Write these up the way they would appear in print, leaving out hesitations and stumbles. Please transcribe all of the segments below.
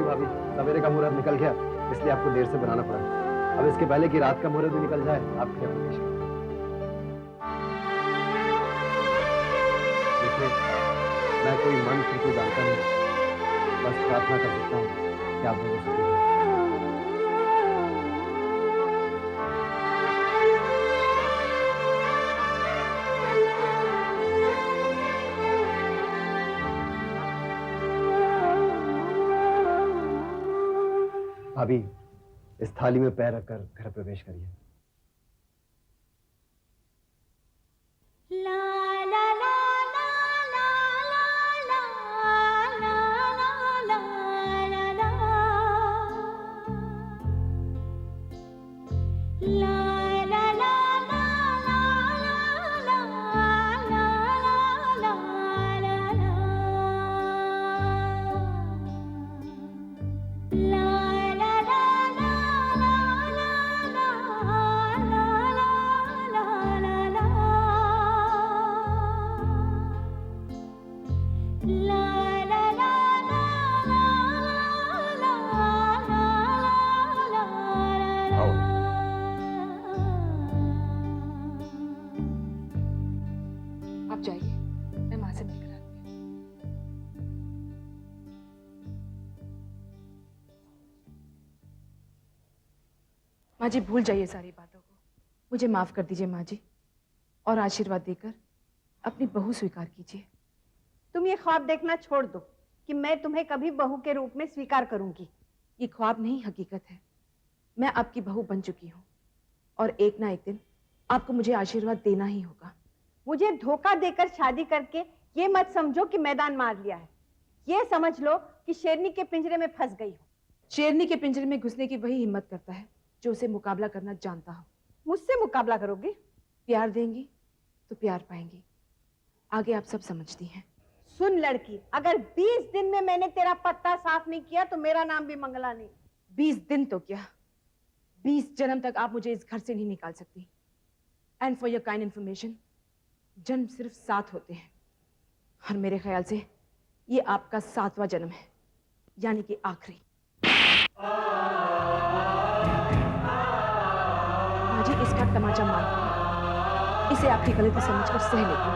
भाभी, सवेरे का मुहूर्त निकल गया, इसलिए आपको देर से बनाना पड़ा। अब इसके पहले कि रात का मुहूर्त भी निकल जाए, आपके लिए पेश करें। देखिए, मैं कोई मंत्र तो जानता नहीं, बस प्रार्थना कर सकता हूँ कि आप दोनों सुखी रहें। भाभी, इस थाली में पैर रखकर घर प्रवेश करिए। आप जाइए, मैं माँ से मिलकर आती हूँ। माँ जी, भूल जाइए सारी बातों को। मुझे माफ कर दीजिए माँ जी, और आशीर्वाद देकर अपनी बहू स्वीकार कीजिए। तुम ये ख्वाब देखना छोड़ दो कि मैं तुम्हें कभी बहू के रूप में स्वीकार करूंगी। ये ख्वाब नहीं, हकीकत है। मैं आपकी बहू बन चुकी हूँ और एक ना एक दिन आपको मुझे आशीर्वाद देना ही होगा। मुझे धोखा देकर शादी करके ये मत समझो कि मैदान मार लिया है। ये समझ लो कि शेरनी के पिंजरे में फंस गई हो। शेरनी के पिंजरे में घुसने की वही हिम्मत करता है जो उसे मुकाबला करना जानता हो। मुझसे मुकाबला करोगी? प्यार देंगी तो प्यार पाएंगी। आगे आप सब समझती हैं। सुन लड़की, अगर 20 दिन में मैंने तेरा पत्ता साफ नहीं किया तो मेरा नाम भी मंगला नहीं। 20 दिन तो क्या, 20 जन्म तक आप मुझे इस घर से नहीं निकाल सकती। And for your kind information, जन्म सिर्फ 7 होते हैं और मेरे ख्याल से ये आपका 7वां जन्म है, यानी कि आखिरी। माँ जी, इसका तमाचा मारती हूँ। इसे आपकी गलती समझकर सह लेती हूँ।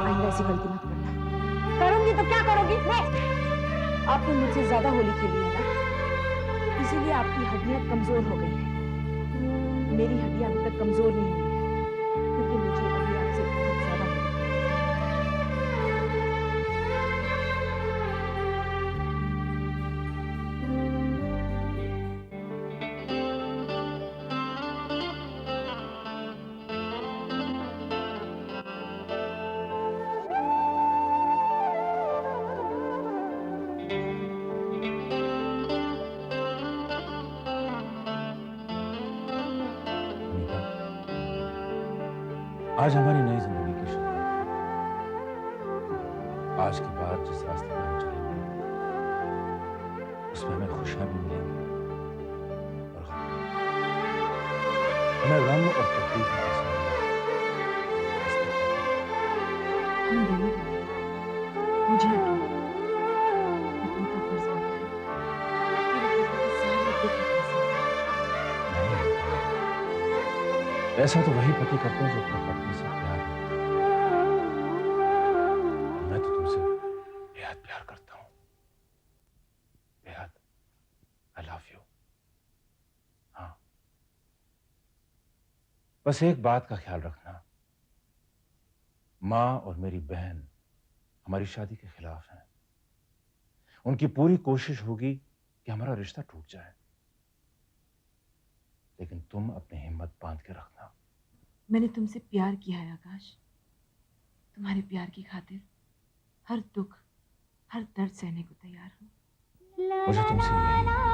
आइंदा ऐसी गलती मत करना। करूंगी तो क्या करोगी? आपने मुझसे ज्यादा होली खेली है ना, इसीलिए आपकी हड्डियां कमजोर हो गई हैं। मेरी हड्डियां अभी तक कमजोर नहीं हुई हैं, क्योंकि मुझे अभी आपसे बहुत ज्यादा होली आज हमारी नई जिंदगी की शुरुआत है। आज के बाद जिस रास्ते पर हम चलेंगे उसमें हमें खुशियां भी मिलेंगी और गम भी। हमें गम और तकलीफ का सामना हम दोनों को मुझे अकेले अपने का फर्ज बनता है कि सारे दुख अपने से नहीं। ऐसा तो वही पति करते हैं जो अपनी पत्नी से प्यार करते हैं। मैं तो तुमसे बेहद प्यार करता हूं, बेहद। I love you. हाँ, बस एक बात का ख्याल रखना, मां और मेरी बहन हमारी शादी के खिलाफ हैं। उनकी पूरी कोशिश होगी कि हमारा रिश्ता टूट जाए, लेकिन तुम अपनी हिम्मत बांध के रखना। मैंने तुमसे प्यार किया है आकाश। तुम्हारे प्यार की खातिर हर दुख, हर दर्द सहने को तैयार हूं। मुझे तुमसे यही उम्मीद है।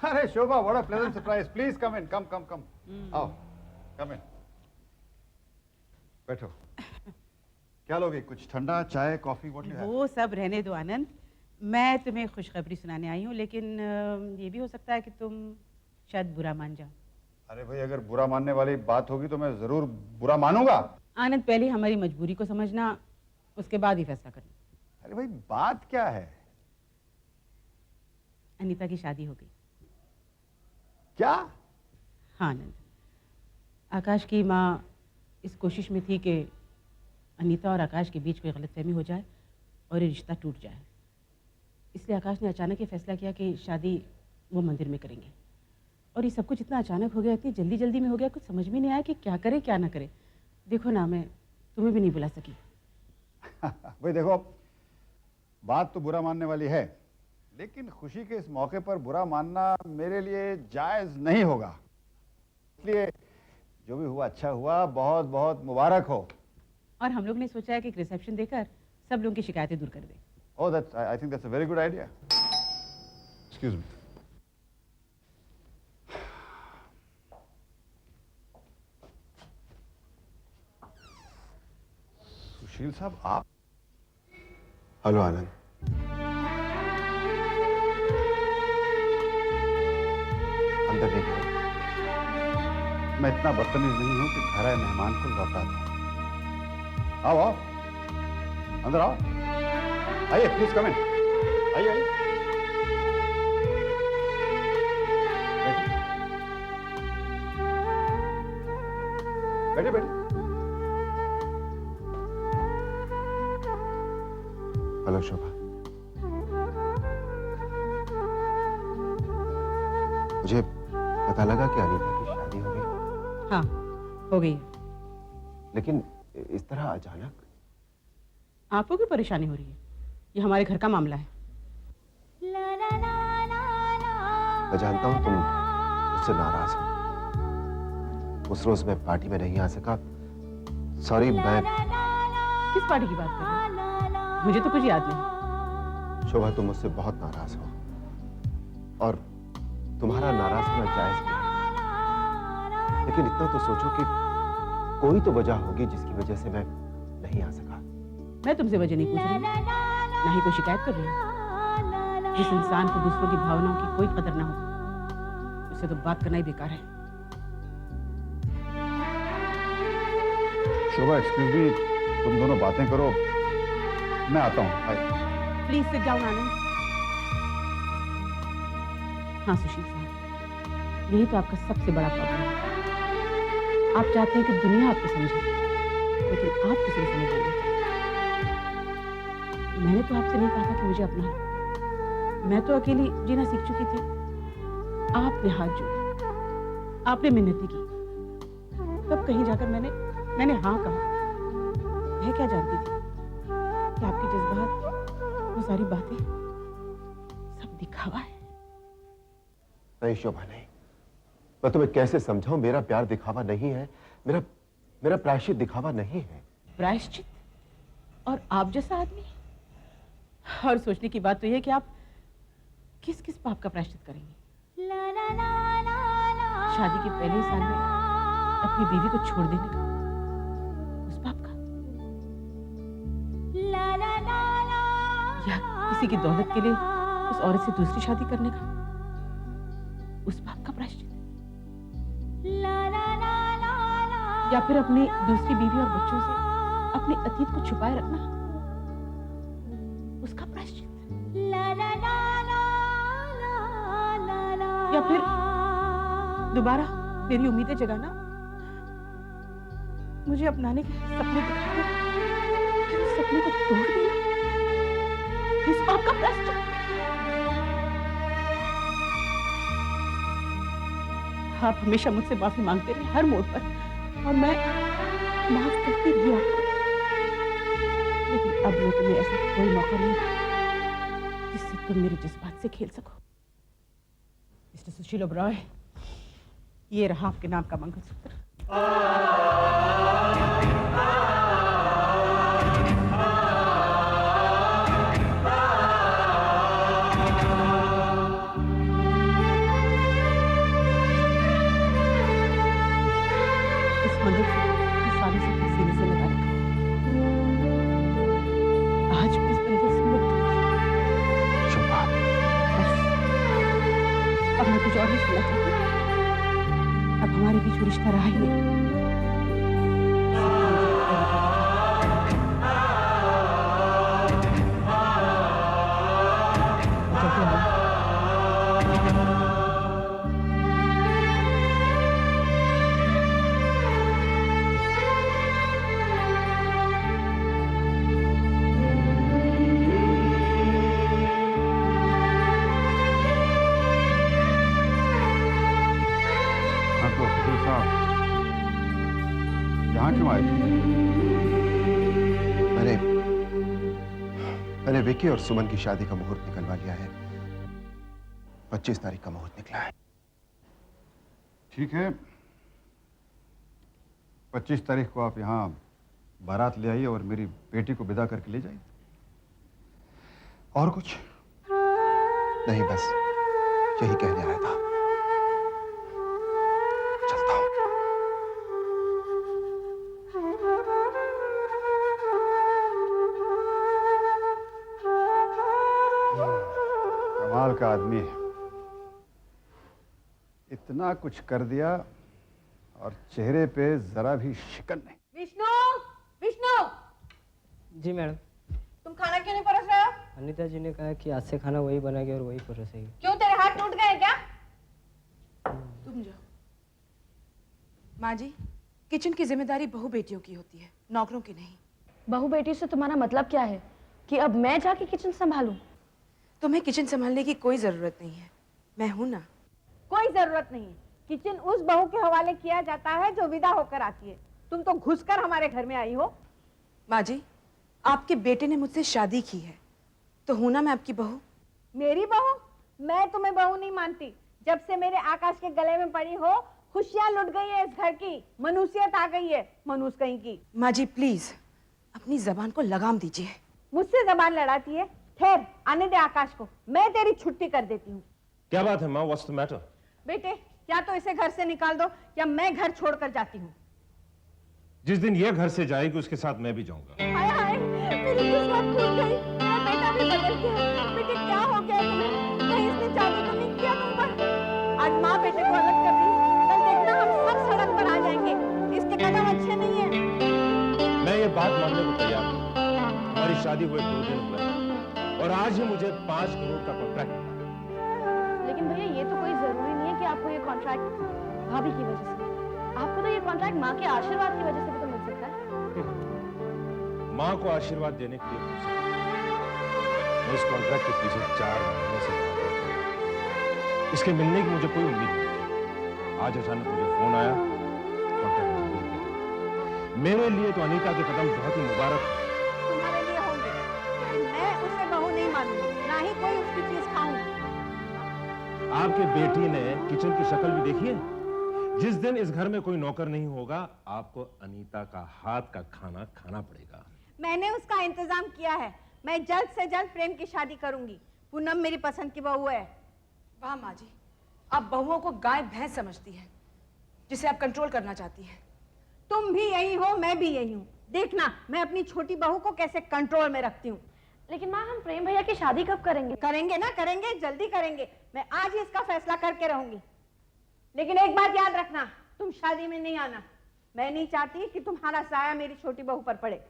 अरे Shobha, what a pleasant surprise. Please come in, come come come. आओ, कम इन, बैठो। क्या लोगे? कुछ ठंडा, चाय, कॉफी, व्हाट यू हैव? वो सब रहने दो आनंद, मैं तुम्हें खुशखबरी सुनाने आई हूँ, लेकिन ये भी हो सकता है कि तुम शायद बुरा मान जाओ। अरे भाई, अगर बुरा मानने वाली बात होगी तो मैं जरूर बुरा मानूंगा। आनंद, पहले हमारी मजबूरी को समझना, उसके बाद ही फैसला करना। अरे भाई, बात क्या है? अनीता की शादी हो गई। क्या? हाँ आनंद, आकाश की माँ इस कोशिश में थी कि अनीता और आकाश के बीच कोई गलतफहमी हो जाए और ये रिश्ता टूट जाए। इसलिए आकाश ने अचानक ये फैसला किया कि शादी वो मंदिर में करेंगे। और ये सब कुछ इतना अचानक हो गया, इतनी जल्दी जल्दी में हो गया, कुछ समझ में नहीं आया कि क्या करे क्या ना करे। देखो ना, मैं तुम्हें भी नहीं बुला सकी। भाई देखो, बात तो बुरा मानने वाली है, लेकिन खुशी के इस मौके पर बुरा मानना मेरे लिए जायज नहीं होगा। इसलिए जो भी हुआ अच्छा हुआ, बहुत बहुत मुबारक हो। और हम लोग ने सोचा है कि एक रिसेप्शन देकर सब लोगों की शिकायतें दूर कर दें। Oh, I think that's a very good idea. Excuse me. सुशील साहब, आप? हेलो आनंद। अंदर देखो। मैं इतना बदतमीज नहीं हूं कि घर आए मेहमान को लौटा दूं। आओ आओ, अंदर आओ। आइए, प्लीज कम इन। आइए आइए, बैठिए बैठिए। हेलो शोभा। मुझे पता लगा कि अनीता की शादी हो गई। हाँ, हो गई है। लेकिन इस तरह अचानक? आपको क्यों परेशानी हो रही है? ये हमारे घर का मामला है। मैं जानता हूं तुम मुझसे नाराज हो। उस रोज मैं पार्टी में नहीं आ सका। सॉरी। मैं किस पार्टी की बात कर रहे हैं? मुझे तो कुछ याद नहीं। शोभा, तुम मुझसे बहुत नाराज हो और तुम्हारा नाराज होना जायज भी है। लेकिन इतना तो सोचो कि कोई तो वजह होगी जिसकी वजह से मैं नहीं आ सका। मैं तुमसे वजह नहीं पूछ रही हूँ, ना ही कोई शिकायत कर रही हूँ। जिस इंसान को दूसरों की भावनाओं की कोई कदर ना हो, उससे तो बात करना ही बेकार है। शोभा, एक्सक्यूज मी, तुम दोनों बातें करो, मैं आता हूँ। प्लीज सिट डाउन आनंद। हाँ सुशील साहब, यही तो आपका सबसे बड़ा प्रॉब्लम है। आप चाहते हैं कि दुनिया आपको समझे, लेकिन आप किसी को समझ नहीं चाहते। मैंने तो आपसे नहीं कहा था कि मुझे अपना लो। मैं तो अकेली जीना सीख चुकी थी। आपने हाथ जोड़े, आपने मिन्नतें की, तब कहीं जाकर मैंने हाँ कहा। मैं क्या जानती थी कि आपके जज्बात, वो सारी बातें सब दिखावा है। नहीं शोभा, नहीं। मैं तुम्हें कैसे समझाऊं? मेरा प्यार दिखावा नहीं है। मेरा प्रायश्चित दिखावा नहीं है। प्रायश्चित? और आप जैसा आदमी? और सोचने की बात तो यह है कि आप किस किस पाप का प्रायश्चित करेंगे? शादी के पहले ही साल में अपनी बीवी को छोड़ देने का, उस पाप का? या किसी की दौलत के लिए उस औरत से दूसरी शादी करने का, उस पाप का प्रायश्चित? या फिर अपनी दूसरी बीवी और बच्चों से अपने अतीत को छुपाए रखना, उसका प्रायश्चित? या फिर दोबारा मेरी उम्मीदें जगाना, मुझे अपनाने के सपने दिखाकर फिर उस सपने को तोड़ देना, इस पाप का प्रायश्चित? आप हमेशा मुझसे माफी मांगते रहे हर मोड़ पर, और मैं माफ करती रही आपको। लेकिन अब मैं तुम्हें ऐसा कोई मौका नहीं दूं जिससे तुम मेरे जज्बात से खेल सको। मिस्टर सुशील ओबरॉय, ये रहा आपके नाम का मंगलसूत्र। हमारे बीच वो रिश्ता रहा ही नहीं। चलते हैं। हाँ तो वकील साहब यहाँ क्यों आए थे? मैंने विकी और सुमन की शादी का मुहूर्त निकलवा लिया है। 25 तारीख का मुहूर्त निकला है। ठीक है, 25 तारीख को आप यहाँ बारात ले आइए और मेरी बेटी को विदा करके ले जाइए। और कुछ नहीं, बस यही कहने आया था। चलता हूं। कमाल का आदमी है, इतना कुछ कर दिया और चेहरे पे जरा भी शिकन नहीं। विष्णु, विष्णु, जी मैडम। तुम खाना क्यों नहीं परोस रहे हो? अनीता जी ने कहा कि आज से खाना वही बनाएगी और वही परोसेगी। क्यों, तेरे हाथ टूट गए क्या? तुम जाओ। माँ जी, किचन की जिम्मेदारी बहू बेटियों की होती है, नौकरों की नहीं। बहू बेटी से तुम्हारा मतलब क्या है कि अब मैं जाके किचन संभालूं? तुम्हें किचन संभालने की कोई जरूरत नहीं है, मैं हूं ना। कोई जरूरत नहीं है। किचन उस बहू के हवाले किया जाता है जो विदा होकर आती है। तुम तो घुसकर हमारे घर में आई हो। माँ जी, आपके बेटे ने मुझसे शादी की है, तो हूं ना मैं आपकी बहू। मेरी बहू? मैं तुम्हें बहू नहीं मानती। जब से मेरे आकाश के गले में पड़ी हो, खुशियां लुट गई है इस घर की, मनुष्यत आ गई है, मनुष्य कहीं की। माँ जी प्लीज अपनी जबान को लगाम दीजिए। मुझसे जबान लड़ाती है? ठहर, आने दे आकाश को, मैं तेरी छुट्टी कर देती हूँ। क्या बात है माँ? What's the matter? बेटे, या तो इसे घर से निकाल दो या मैं घर छोड़कर जाती हूँ। जिस दिन ये घर से जाएगी उसके साथ मैं भी जाऊंगा। हाय हाय, मेरी किस्मत खुल गई, मेरा बेटा भी बदल गया। बेटे क्या हो गया तुम्हें? कहीं इसने जादू तो नहीं किया तुम पर? आज माँ बेटे को अलग कर दी, कल देखना हम सब सड़क पर आ जाएंगे। इसके कदम अच्छे नहीं है। मैं ये बात मानने को तैयार हूँ। हमारी शादी हुए 2 दिन हुए हैं और आज ही मुझे 5 करोड़ का कॉन्ट्रैक्ट मिला। लेकिन भैया ये तो कोई जरूरी नहीं है कि आपको ये कॉन्ट्रैक्ट भाभी की वजह से, आपको तो ये कॉन्ट्रैक्ट माँ के आशीर्वाद की वजह से भी तो मिल सकता है। माँ को आशीर्वाद देने के लिए मैं इस कॉन्ट्रैक्ट के पीछे 4 महीने से भाग रहा था। इसके मिलने की मुझे कोई उम्मीद नहीं थी। आज अचानक मुझे फोन आया, कॉन्ट्रैक्ट मिल गया। मेरे लिए तो अनीता के कदम बहुत ही मुबारक है। तुम्हारे लिए होंगे, लेकिन मैं उसे बहू नहीं मानूंगी, ना ही कोई उसकी चीज खाऊंगी। आपके बेटी ने किचन की शक्ल भी देखी है। जिस दिन इस घर में कोई नौकर नहीं होगा, आपको अनीता का हाथ का खाना खाना पड़ेगा। मैंने उसका इंतजाम किया है। मैं जल्द से जल्द प्रेम की शादी करूंगी। पूनम मेरी पसंद की बहू है। वाह माँ जी, आप बहुओं को गाय भैंस समझती हैं, जिसे आप कंट्रोल करना चाहती हैं। तुम भी यही हो, मैं भी यही हूँ। देखना मैं अपनी छोटी बहू को कैसे कंट्रोल में रखती हूँ। लेकिन माँ, हम प्रेम भैया की शादी कब करेंगे? करेंगे ना, करेंगे, जल्दी करेंगे। मैं आज ही इसका फैसला करके रहूंगी। लेकिन एक बात याद रखना, तुम शादी में नहीं आना। मैं नहीं चाहती कि तुम्हारा साया मेरी छोटी बहू पर पड़े।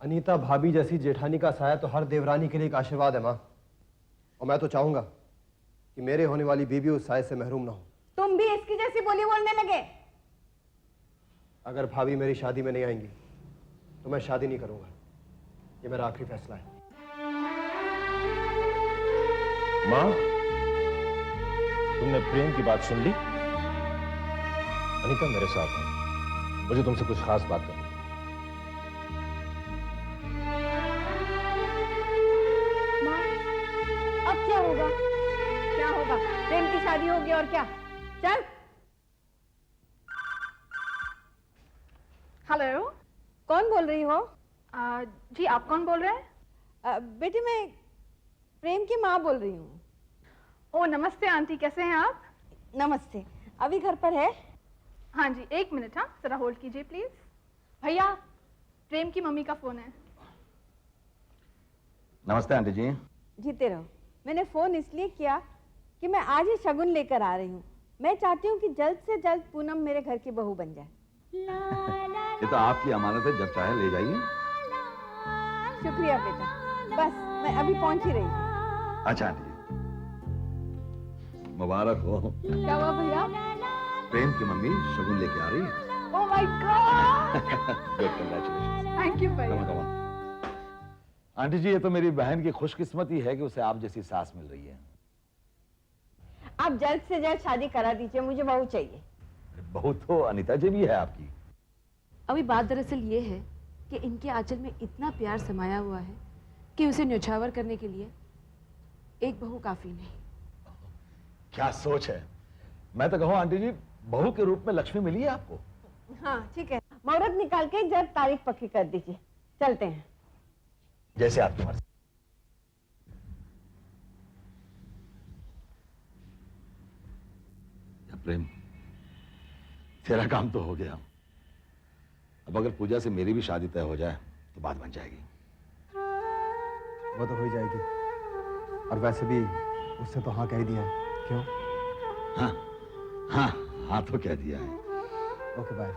अनीता भाभी जैसी जेठानी का साया तो हर देवरानी के लिए एक आशीर्वाद है माँ, और मैं तो चाहूंगा कि मेरे होने वाली बीवी उस साये से महरूम ना हो। तुम भी इसकी जैसी बोली बोलने लगे। अगर भाभी मेरी शादी में नहीं आएंगी तो मैं शादी नहीं करूंगा। ये मेरा आखिरी फैसला है। माँ, तुमने प्रेम की बात सुन ली? अनीता मेरे साथ है, मुझे तुमसे कुछ खास बात करनी है। माँ, अब क्या होगा? क्या होगा? प्रेम की शादी होगी और क्या? चल। हेलो, कौन बोल रही हो? जी आप कौन बोल रहे हैं? बेटी मैं प्रेम की माँ बोल रही हूँ। ओ नमस्ते आंटी, कैसे हैं आप? नमस्ते। अभी घर पर है? हाँ जी, 1 मिनट, हाँ जरा होल्ड कीजिए प्लीज। भैया, प्रेम की मम्मी का फोन है। नमस्ते आंटी जी। जीते रहो। मैंने फोन इसलिए किया कि मैं आज ही शगुन लेकर आ रही हूँ। मैं चाहती हूँ कि जल्द से जल्द पूनम मेरे घर की बहू बन जाए। ये तो आपकी अमानत है, जब चाहे ले जाइए। शुक्रिया बेटा, बस मैं अभी पहुंच ही रही हूँ। अच्छा आंटी जी, मुबारक हो। क्या हुआ भैया? प्रेम की मम्मी शगुन लेके आ रही है। Oh my God, good, congratulation. Thank you भैया। Come on. आंटी जी, ये तो मेरी बहन की खुशकिस्मती है कि उसे आप जैसी सास मिल रही है। आप जल्द से जल्द शादी करा दीजिए, मुझे बहू चाहिए। बहू तो अनीता जी भी है आपकी। अभी बात दरअसल ये है कि इनके आंचल में इतना प्यार समाया हुआ है कि उसे न्यौछावर करने के लिए एक बहू काफी नहीं। क्या सोच है। मैं तो कहूँ आंटी जी, बहू के रूप में लक्ष्मी मिली है आपको। हाँ ठीक है, मुहूर्त निकाल के जब तारीख पक्की कर दीजिए, चलते हैं। जैसे आपकी मर्जी। प्रेम, तेरा काम तो हो गया। अब अगर पूजा से मेरी भी शादी तय हो जाए तो बात बन जाएगी। वो तो हो ही जाएगी, और वैसे भी उससे तो हाँ कह ही दिया है। क्यों? हाँ हाँ हाँ तो कह दिया है। Okay bye.